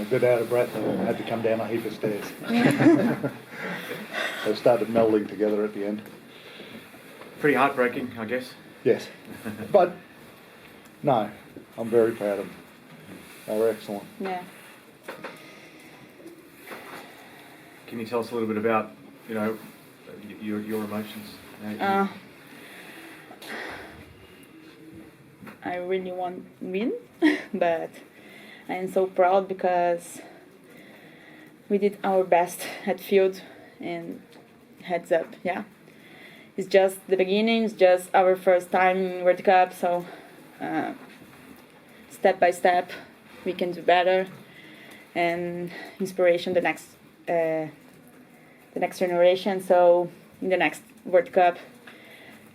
a bit out of breath and had to come down a heap of stairs. They started melding together at the end. Pretty heartbreaking, I guess. Yes, but no, I'm very proud of them. They were excellent. Yeah. Can you tell us a little bit about, you know, your emotions? I really want to win, but I am so proud because we did our best at field, and heads up, yeah. It's just the beginning, it's just our first time in World Cup, so step by step we can do better, and inspiration the next generation. So in the next World Cup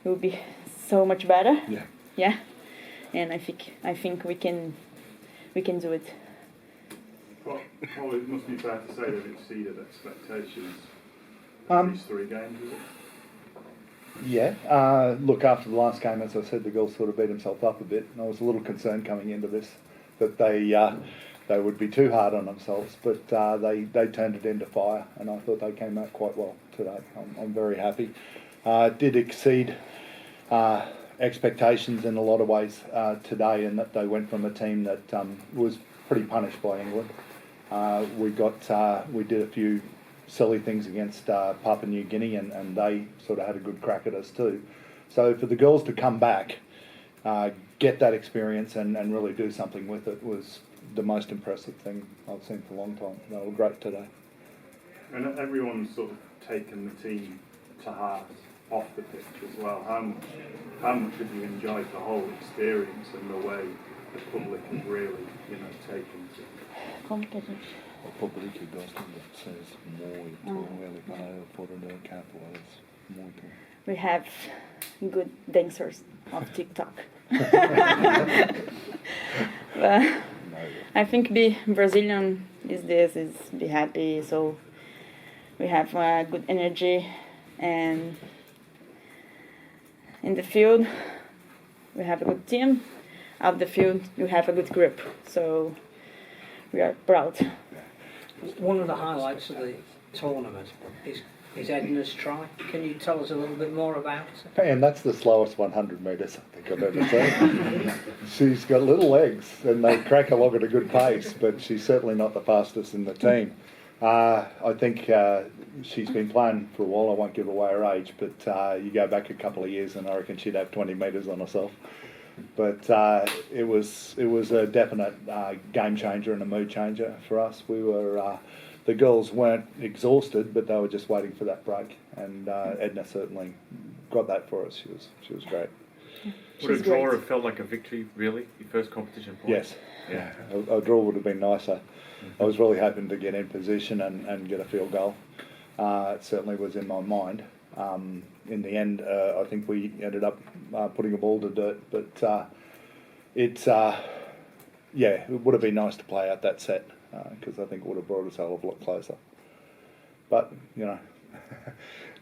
it will be so much better. Yeah. Yeah. And I think we can do it. Well, it must be fair to say that it exceeded expectations. These 3 games, is it? Yeah. Look, after the last game, as I said, the girls sort of beat themselves up a bit, and I was a little concerned coming into this that they would be too hard on themselves, but they turned it into fire, and I thought they came out quite well today. I'm very happy. It did exceed expectations in a lot of ways today, in that they went from a team that was pretty punished by England. We did a few silly things against Papua New Guinea, and they sort of had a good crack at us too. So for the girls to come back, get that experience and really do something with it was the most impressive thing I've seen for a long time. They were great today. And everyone's sort of taken the team to heart off the pitch as well. How much have you enjoyed the whole experience and the way the public has really, taken to it? O público gosta de vocês muito. Ele vai foram capitals muito. We have good dancers of TikTok. But I think be Brazilian is be happy, so we have good energy, and in the field we have a good team. Out the field you have a good group, so we are proud. One of the highlights of the tournament is Edna's try. Can you tell us a little bit more about it? And that's the slowest 100 metres I think I've ever seen. She's got little legs and they crack along at a good pace, but she's certainly not the fastest in the team. I think she's been playing for a while. I won't give away her age, but you go back a couple of years and I reckon she'd have 20 metres on herself. But it was a definite game changer and a mood changer for us. We were the girls weren't exhausted, but they were just waiting for that break, and Edna certainly got that for us. She was great. Would a draw have felt like a victory, really? Your first competition point? Yes. Yeah. A draw would have been nicer. I was really hoping to get in position and get a field goal. It certainly was in my mind. In the end, I think we ended up putting a ball to dirt, but it would have been nice to play out that set, because I think it would have brought us a hell of a lot closer. But, you've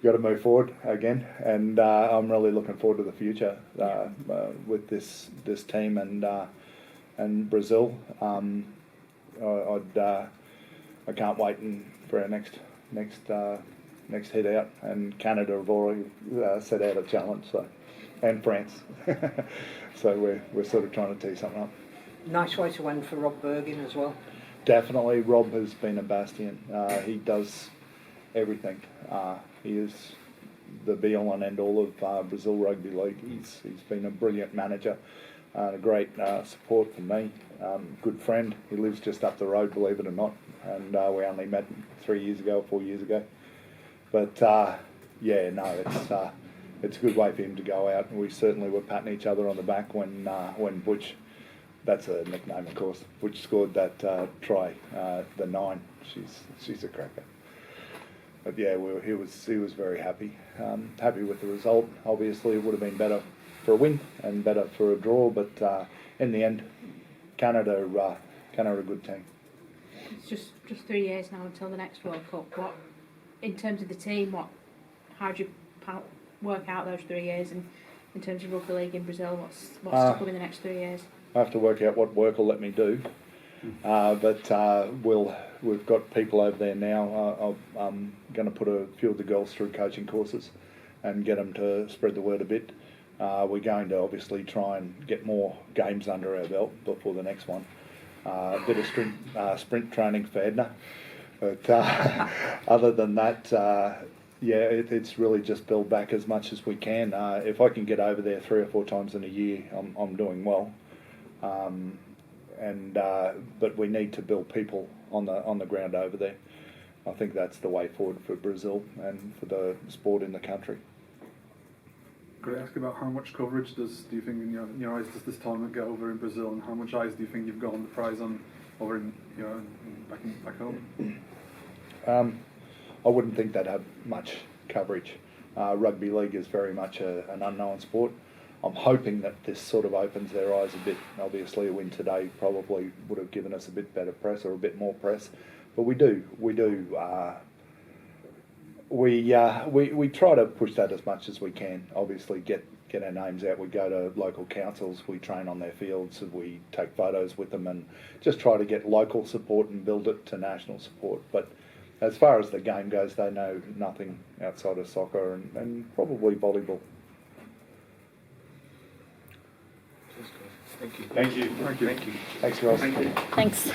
got to move forward again, and I'm really looking forward to the future with this team and Brazil. I can't wait for our next head out, and Canada have already set out a challenge, and France. So we're sort of trying to tee something up. Nice way to end for Rob Bergin as well. Definitely, Rob has been a bastion. He does everything. He is the be-all and end-all of Brazil Rugby League. He's been a brilliant manager, a great support for me, good friend. He lives just up the road, believe it or not, and we only met 4 years ago. But it's a good way for him to go out. We certainly were patting each other on the back when Butch, that's a nickname of course, Butch scored that try, the 9. She's a cracker. But yeah, he was very happy with the result. Obviously, it would have been better for a win and better for a draw, but in the end, Canada are a good team. It's just 3 years now until the next World Cup. What, in terms of the team, how do you work out those 3 years, and in terms of rugby league in Brazil, what's to come in the next 3 years? I have to work out what work will let me do. But we've got people over there now. I'm going to put a few of the girls through coaching courses and get them to spread the word a bit. We're going to obviously try and get more games under our belt before the next one. A bit of sprint training for Edna. But other than that, it's really just build back as much as we can. If I can get over there 3 or 4 times in a year, I'm doing well. But we need to build people on the ground over there. I think that's the way forward for Brazil and for the sport in the country. Could I ask about how much coverage do you think in your eyes does this tournament get over in Brazil, and how much eyes do you think you've got on the prize on over in back home? I wouldn't think they'd have much coverage. Rugby league is very much an unknown sport. I'm hoping that this sort of opens their eyes a bit. Obviously, a win today probably would have given us a bit better press or a bit more press, but we try to push that as much as we can. Obviously, get our names out. We go to local councils. We train on their fields. We take photos with them and just try to get local support and build it to national support. But as far as the game goes, they know nothing outside of soccer and probably volleyball. Thank you. Thank you. Thanks, guys. Thanks.